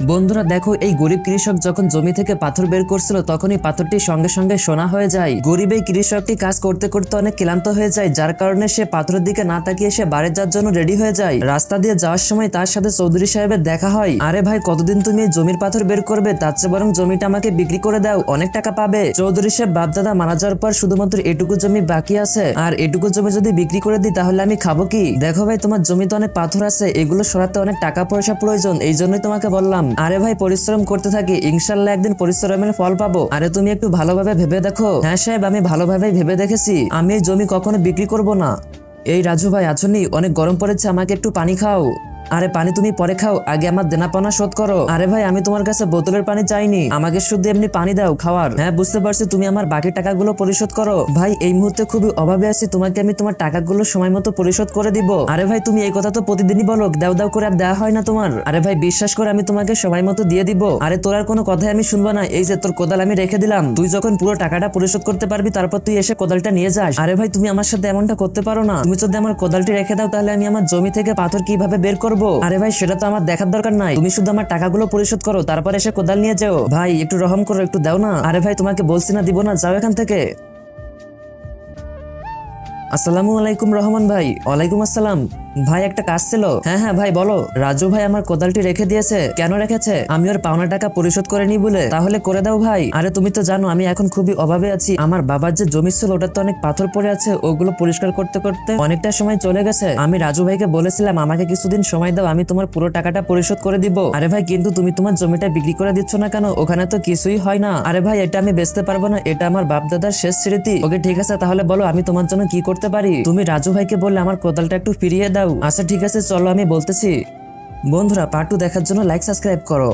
বন্ধুরা দেখো, এই গরিব কৃষক যখন জমি থেকে পাথর বের করছিল তখনই পাথরটি সঙ্গে সঙ্গে সোনা হয়ে যায়। গরিব এই কৃষকটি কাজ করতে করতে অনেক ক্লান্ত হয়ে যায়, যার কারণে সে পাথরের দিকে না তাকিয়ে সে বাড়ি যাওয়ার জন্য রেডি হয়ে যায়। রাস্তা দিয়ে যাওয়ার সময় তার সাথে চৌধুরী সাহেবের দেখা হয়। আরে ভাই, কতদিন তুমি এই জমির পাথর বের করবে? তার চেয়ে বরং জমিটা আমাকে বিক্রি করে দাও, অনেক টাকা পাবে। চৌধুরী সাহেব বাপদাদা মারা যাওয়ার পর শুধুমাত্র এটুকু জমি বাকি আছে, আর এটুকু জমি যদি বিক্রি করে দিই তাহলে আমি খাবো কি? দেখো ভাই, তোমার জমিতে অনেক পাথর আছে, এগুলো সরাতে অনেক টাকা পয়সা প্রয়োজন, এই জন্যই তোমাকে বললাম। আরে ভাই, পরিশ্রম করতে থাকি, ইনশাল্লাহ একদিন পরিশ্রমের ফল পাবো। আরে তুমি একটু ভালোভাবে ভেবে দেখো। হ্যাঁ সাহেব, আমি ভালোভাবে ভেবে দেখেছি, আমি এই জমি কখনো বিক্রি করব না। এই রাজু ভাই আছনি? অনেক গরম পড়েছে, আমাকে একটু পানি খাও। আরে পানি তুমি পরে খাও, আগে আমার দেনাপাওনা শোধ করো। আরে ভাই, আমি তোমার কাছে বোতলের পানি চাইনি, আমাকে শুধু এমনি পানি দাও খাওয়ার। হ্যাঁ বুঝতে পারছি, তুমি আমার বাকি টাকাগুলো পরিশোধ করো। ভাই এই মুহূর্তে খুবই অভাবে আছি, তোমাকে আমি তোমার টাকাগুলো সময় মতো পরিশোধ করে দিব। আরে ভাই, তুমি এই কথা তো প্রতিদিনই বলো, দাও দাও করে আর দেওয়া হয় না তোমার। আরে ভাই বিশ্বাস করে, আমি তোমাকে সময় মতো দিয়ে দিব। আরে তোর আর কোনো কথাই আমি শুনবো না, এই যে তোর কোদাল আমি রেখে দিলাম, তুই যখন পুরো টাকাটা পরিশোধ করতে পারবি তারপর তুই এসে কোদালটা নিয়ে যাস। আরে ভাই, তুমি আমার সাথে এমনটা করতে পারো না, তুমি যদি আমার কোদালটি রেখে দাও তাহলে আমি আমার জমি থেকে পাথর কিভাবে বের করবো? আরে ভাই, সেটা তো আমার দেখার দরকার নাই, তুমি শুধু আমার টাকাগুলো পরিশোধ করো, তারপর এসে কোদাল নিয়ে যাও। ভাই একটু রহম করো, একটু দাও না। আরে ভাই, তোমাকে বলছি না দিব না, যাও এখান থেকে। আসসালামু আলাইকুম রহমান ভাই। ওয়ালাইকুম আসসালাম। ভাই একটা কাজ ছিল। হ্যাঁ হ্যাঁ ভাই বলো। রাজু ভাই আমার কোদালটি রেখে দিয়েছে। কেন রেখেছে? আমি ওর পাওনা টাকা পরিশোধ করেনি বলে। তাহলে করে দাও ভাই। আরে তুমি তো জানো আমি এখন খুবই অভাবে আছি, আমার বাবার যে জমি ছিল ওটাতে অনেক পাথর পড়ে আছে, ওগুলো পরিষ্কার করতে করতে অনেকটা সময় চলে গেছে। আমি রাজু ভাইকে বলেছিলাম আমাকে কিছুদিন সময় দাও, আমি তোমার পুরো টাকাটা পরিশোধ করে দিব। আরে ভাই, কিন্তু তুমি তোমার জমিটা বিক্রি করে দিচ্ছ না কেন? ওখানে তো কিছুই হয় না। আরে ভাই, এটা আমি বেচতে পারবো না, এটা আমার বাপ দাদার শেষ স্মৃতি। ওকে ঠিক আছে, তাহলে বলো আমি তোমার জন্য কি করতে পারি? তুমি রাজু ভাইকে বললে আমার কোদালটা একটু ফিরিয়ে দাও। আচ্ছা ঠিক আছে, চলো আমি বলতেছি। বন্ধুরা পার্ট 2 দেখার জন্য লাইক সাবস্ক্রাইব করো।